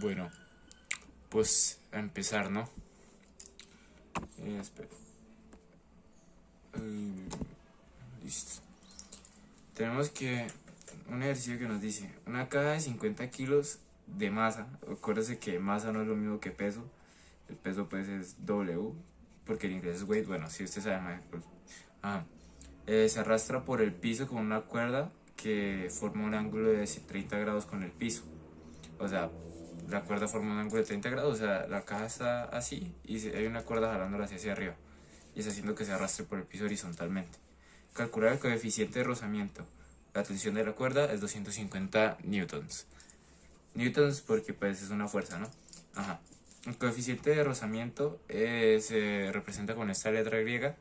Bueno, pues a empezar, ¿no? Espera. Listo. Tenemos que un ejercicio que nos dice una caja de 50 kilos de masa. Acuérdense que masa no es lo mismo que peso. El peso pues es W, porque el inglés es weight. Bueno, si usted sabe más. Pues, se arrastra por el piso con una cuerda que forma un ángulo de 30 grados con el piso. O sea, la cuerda forma un ángulo de 30 grados, o sea, la caja está así y hay una cuerda jalándola hacia arriba y está haciendo que se arrastre por el piso horizontalmente. Calcular el coeficiente de rozamiento. La tensión de la cuerda es 250 newtons. Newtons porque pues es una fuerza, ¿no? Ajá. El coeficiente de rozamiento se representa con esta letra griega,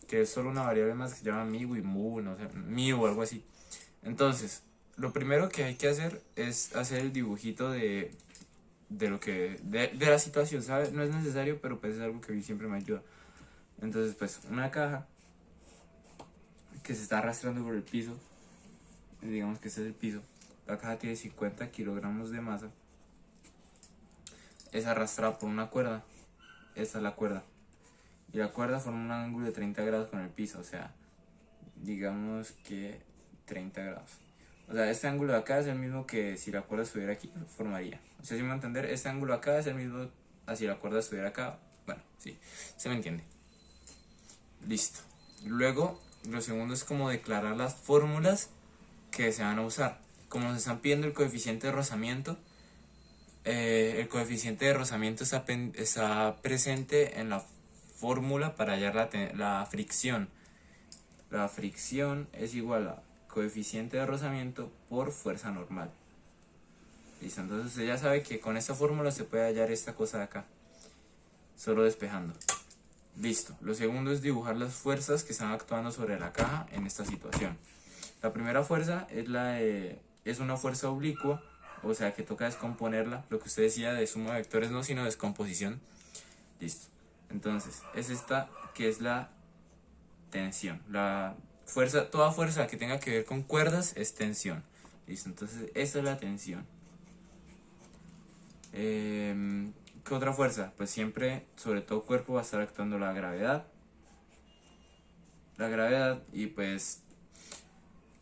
que es solo una variable más que se llama mi y mu, no sé, mi o algo así. Entonces, lo primero que hay que hacer es hacer el dibujito de la situación, ¿sabes? No es necesario, pero pues es algo que a mí siempre me ayuda. Entonces, pues, una caja que se está arrastrando por el piso, digamos que este es el piso, la caja tiene 50 kilogramos de masa, es arrastrada por una cuerda, esta es la cuerda, y la cuerda forma un ángulo de 30 grados con el piso, o sea, digamos que 30 grados. O sea, este ángulo de acá es el mismo que si la cuerda estuviera aquí, formaría. O sea, si me va a entender, este ángulo acá es el mismo si la cuerda estuviera acá. Bueno, sí, se me entiende. Listo. Luego, lo segundo es como declarar las fórmulas que se van a usar. Como nos están pidiendo el coeficiente de rozamiento, el coeficiente de rozamiento está presente en la fórmula para hallar la fricción. La fricción es igual a coeficiente de rozamiento por fuerza normal. Listo, entonces usted ya sabe que con esta fórmula se puede hallar esta cosa de acá, solo despejando. Listo, lo segundo es dibujar las fuerzas que están actuando sobre la caja en esta situación. La primera fuerza es una fuerza oblicua, o sea que toca descomponerla, lo que usted decía de suma de vectores no, sino descomposición. Listo, entonces es esta que es la tensión. La fuerza, toda fuerza que tenga que ver con cuerdas es tensión. Listo, entonces esta es la tensión. ¿Qué otra fuerza? Pues siempre, sobre todo cuerpo, va a estar actuando la gravedad. La gravedad, y pues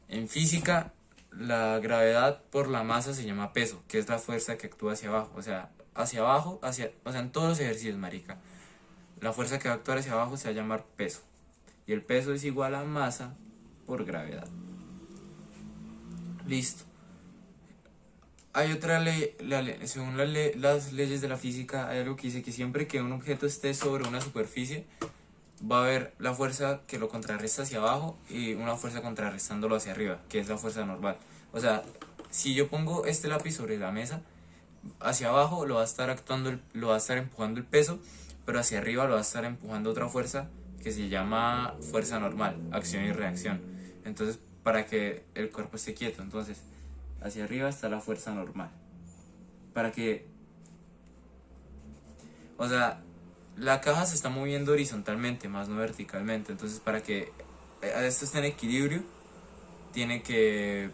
en física, la gravedad por la masa se llama peso, que es la fuerza que actúa hacia abajo. O sea, hacia abajo, o sea, en todos los ejercicios, marica. La fuerza que va a actuar hacia abajo se va a llamar peso. Y el peso es igual a masa por gravedad. Listo. Hay otra ley, según las leyes de la física, hay algo que dice que siempre que un objeto esté sobre una superficie, va a haber la fuerza que lo contrarresta hacia abajo y una fuerza contrarrestándolo hacia arriba, que es la fuerza normal. O sea, si yo pongo este lápiz sobre la mesa, hacia abajo lo va a estar lo va a estar empujando el peso, pero hacia arriba lo va a estar empujando otra fuerza que se llama fuerza normal, acción y reacción. Entonces, para que el cuerpo esté quieto, entonces hacia arriba está la fuerza normal. Para que, o sea, la caja se está moviendo horizontalmente, más no verticalmente. Entonces, para que esto esté en equilibrio, tiene que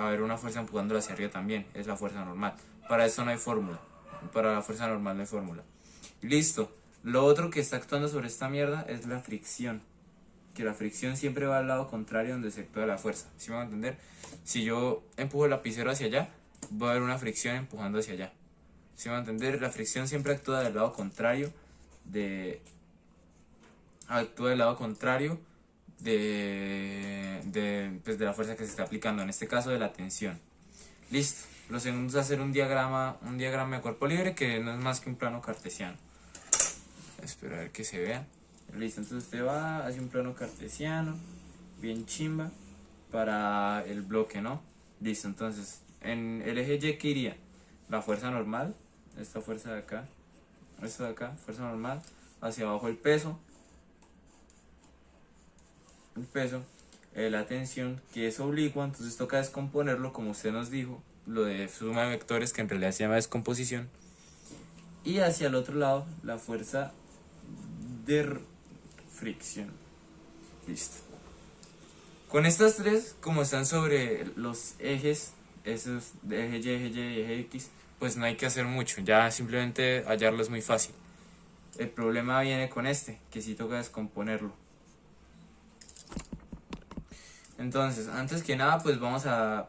haber una fuerza empujándola hacia arriba también. Es la fuerza normal. Para eso no hay fórmula. Para la fuerza normal no hay fórmula. Listo. Lo otro que está actuando sobre esta mierda es la fricción. Que la fricción siempre va al lado contrario donde se actúa la fuerza. ¿Sí me van a entender? Si yo empujo el lapicero hacia allá, va a haber una fricción empujando hacia allá. ¿Sí me va a entender? La fricción siempre actúa del lado contrario pues de la fuerza que se está aplicando, en este caso de la tensión. Listo. Lo segundo es hacer un diagrama de cuerpo libre que no es más que un plano cartesiano. Espero a ver que se vea. Listo, entonces usted va, hace un plano cartesiano, bien chimba, para el bloque, ¿no? Listo, entonces, en el eje Y, ¿qué iría? La fuerza normal, esta fuerza de acá, esta de acá, fuerza normal, hacia abajo el peso, la tensión, que es oblicua, entonces toca descomponerlo, como usted nos dijo, lo de suma de vectores, que en realidad se llama descomposición, y hacia el otro lado, la fuerza de fricción. Listo. Con estas tres, como están sobre los ejes esos de eje Y, eje X, pues no hay que hacer mucho, ya simplemente hallarlo es muy fácil. El problema viene con este, que sí toca descomponerlo. Entonces, antes que nada, pues vamos a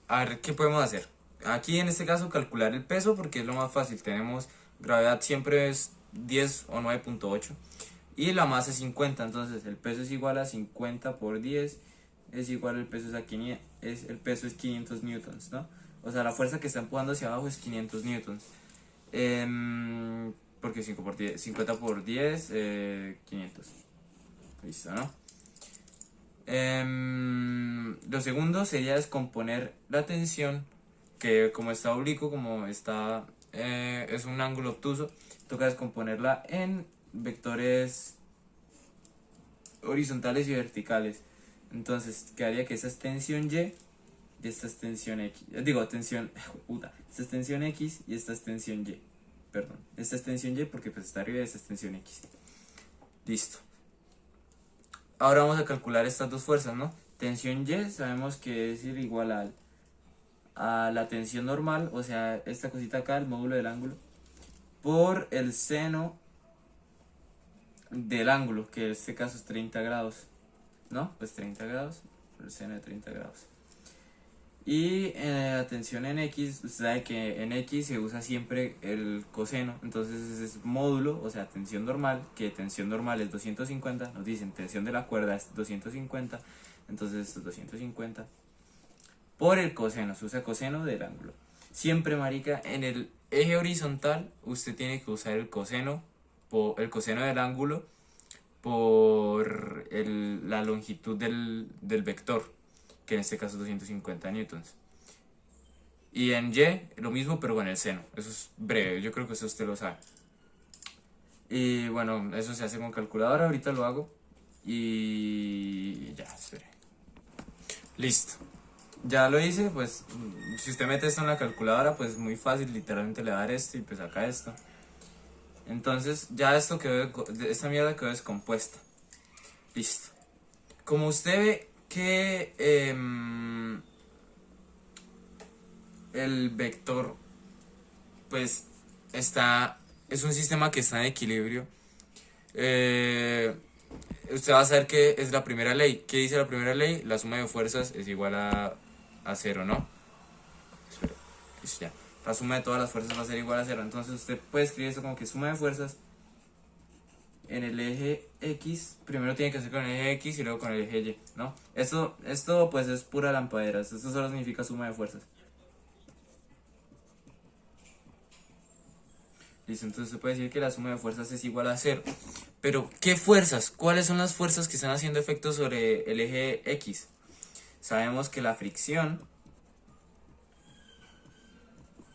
ver qué podemos hacer. Aquí en este caso calcular el peso porque es lo más fácil. Tenemos gravedad siempre es 10 o 9.8 y la masa es 50. Entonces el peso es igual a 50 por 10 es igual al peso a 500, el peso es 500 newtons, ¿no? O sea, la fuerza que está empujando hacia abajo es 500 newtons. Porque 5 por 10, 50 por 10, 500. Listo, ¿no? Lo segundo sería descomponer la tensión, que como está oblicuo, como está es un ángulo obtuso, toca descomponerla en vectores horizontales y verticales. Entonces quedaría que esa es tensión Y y esta es tensión X. Digo, tensión, puta, esta es tensión X y esta es tensión Y. Perdón, esta es tensión Y porque pues está arriba y esta es tensión X. Listo. Ahora vamos a calcular estas dos fuerzas, ¿no? Tensión Y sabemos que es igual a la tensión normal, o sea, esta cosita acá, el módulo del ángulo, por el seno del ángulo, que en este caso es 30 grados, ¿no? Pues 30 grados, por el seno de 30 grados. Y la tensión en X, usted sabe que en X se usa siempre el coseno, entonces es módulo, o sea, tensión normal, que tensión normal es 250, nos dicen tensión de la cuerda es 250, entonces esto es 250 por el coseno, se usa coseno del ángulo. Siempre, marica, en el eje horizontal usted tiene que usar el coseno del ángulo por la longitud del vector, que en este caso es 250 newtons. Y en Y lo mismo, pero con el seno. Eso es breve, yo creo que eso usted lo sabe. Y bueno, eso se hace con calculadora, ahorita lo hago. Y ya, espere. Listo. Ya lo hice, pues si usted mete esto en la calculadora, pues muy fácil, literalmente le va a dar esto y pues acá esto. Entonces ya esto quedó, esta mierda quedó descompuesta. Listo. Como usted ve que el vector pues es un sistema que está en equilibrio, usted va a saber que es la primera ley. ¿Qué dice la primera ley? La suma de fuerzas es igual a cero, ¿no? Espera, listo, ya. La suma de todas las fuerzas va a ser igual a cero. Entonces usted puede escribir esto como que suma de fuerzas en el eje X, primero tiene que hacer con el eje X y luego con el eje Y, ¿no? Esto pues es pura lampadera, esto solo significa suma de fuerzas. Listo, entonces se puede decir que la suma de fuerzas es igual a cero. Pero, ¿qué fuerzas? ¿Cuáles son las fuerzas que están haciendo efecto sobre el eje X? Sabemos que la fricción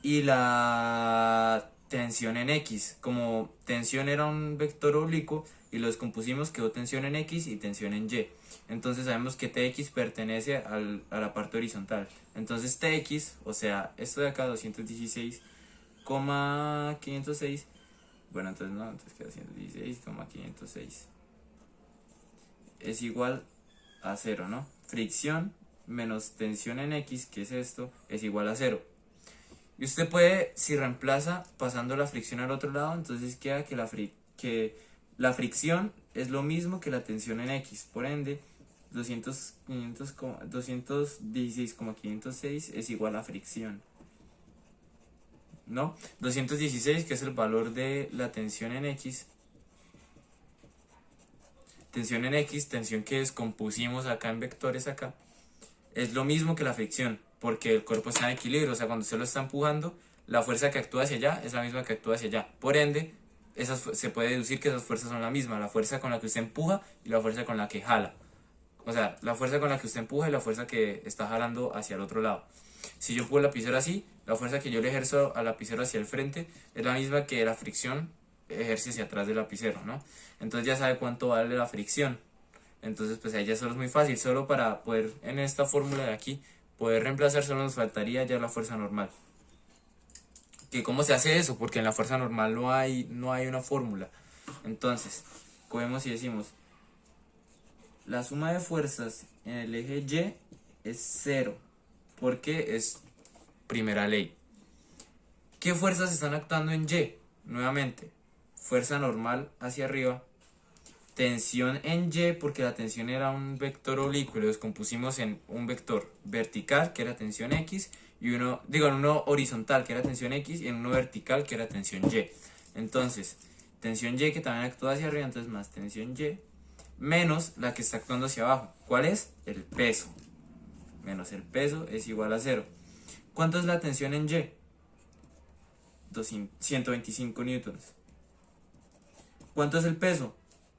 y la tensión en X. Como tensión era un vector oblicuo y lo descompusimos, quedó tensión en X y tensión en Y. Entonces sabemos que Tx pertenece a la parte horizontal. Entonces Tx, o sea, esto de acá, 216,506. Bueno, entonces no, entonces queda 116,506. Es igual a 0, ¿no? Fricción menos tensión en X, que es esto, es igual a 0. Y usted puede, si reemplaza pasando la fricción al otro lado, entonces queda que la fricción es lo mismo que la tensión en X. Por ende, 216,506 es igual a fricción, ¿no? 216, que es el valor de la tensión en X. Tensión en X, tensión que descompusimos acá en vectores acá, es lo mismo que la fricción, porque el cuerpo está en equilibrio, o sea, cuando usted lo está empujando, la fuerza que actúa hacia allá es la misma que actúa hacia allá. Por ende, se puede deducir que esas fuerzas son la misma, la fuerza con la que usted empuja y la fuerza con la que jala. O sea, la fuerza con la que usted empuja y la fuerza que está jalando hacia el otro lado. Si yo empujo el lapicero así, la fuerza que yo le ejerzo al lapicero hacia el frente es la misma que la fricción ejerce hacia atrás del lapicero, ¿no? Entonces ya sabe cuánto vale la fricción. Entonces pues ahí ya solo es muy fácil, solo para poder en esta fórmula de aquí poder reemplazar solo nos faltaría ya la fuerza normal. ¿Que cómo se hace eso? Porque en la fuerza normal no hay una fórmula. Entonces, cogemos y decimos la suma de fuerzas en el eje Y es 0, porque es Primera ley. ¿Qué fuerzas están actuando en Y? Nuevamente, fuerza normal hacia arriba, tensión en Y, porque la tensión era un vector oblicuo y lo descompusimos en un vector vertical, que era tensión X, y uno horizontal, que era tensión X, y en uno vertical, que era tensión Y. Entonces, tensión Y que también actúa hacia arriba, entonces más tensión Y, menos la que está actuando hacia abajo. ¿Cuál es? El peso. Menos el peso es igual a 0. ¿Cuánto es la tensión en Y? 125 newtons. ¿Cuánto es el peso?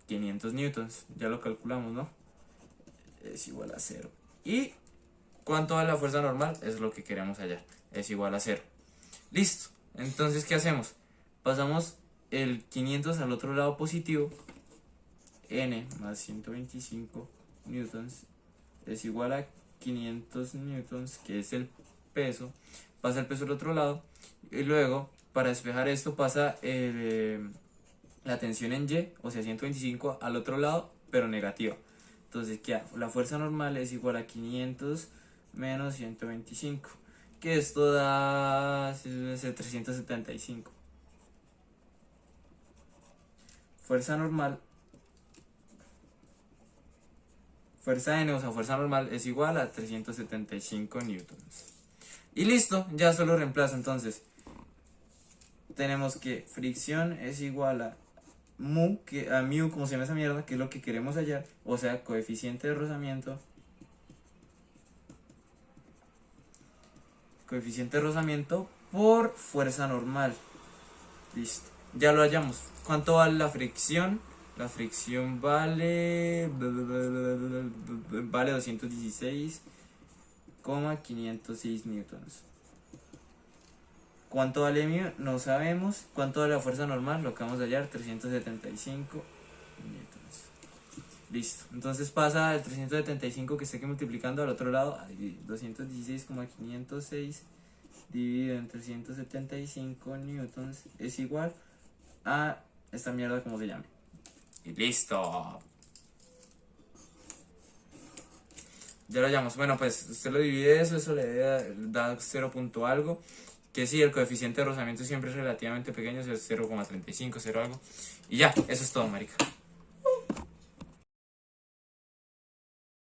500 newtons. Ya lo calculamos, ¿no? Es igual a 0. ¿Y cuánto vale la fuerza normal? Es lo que queremos hallar. Es igual a 0. Listo. Entonces, ¿qué hacemos? Pasamos el 500 al otro lado positivo. N más 125 newtons es igual a 500 newtons, que es el peso. Pasa el peso al otro lado. Y luego, para despejar esto, pasa la tensión en Y, o sea 125 al otro lado, pero negativa. Entonces queda, la fuerza normal es igual a 500 menos 125, que esto da 375. Fuerza normal, fuerza N, o sea fuerza normal, es igual a 375 newtons. Y listo, ya solo reemplazo. Entonces tenemos que fricción es igual a mu, como se llama esa mierda, que es lo que queremos hallar, o sea, coeficiente de rozamiento. Coeficiente de rozamiento por fuerza normal. Listo, ya lo hallamos. ¿Cuánto vale la fricción? La fricción vale 216,506 newtons. ¿Cuánto vale mu? No sabemos. ¿Cuánto vale la fuerza normal? Lo acabamos de hallar, 375 newtons. Listo. Entonces pasa el 375 que esté aquí multiplicando al otro lado. 216,506 dividido en 375 newtons es igual a esta mierda, como se llame. Y listo. Ya lo hallamos. Bueno, pues usted lo divide eso le da 0 punto algo. Que sí, el coeficiente de rozamiento siempre es relativamente pequeño, es 0,35, 0 algo. Y ya, eso es todo, marica.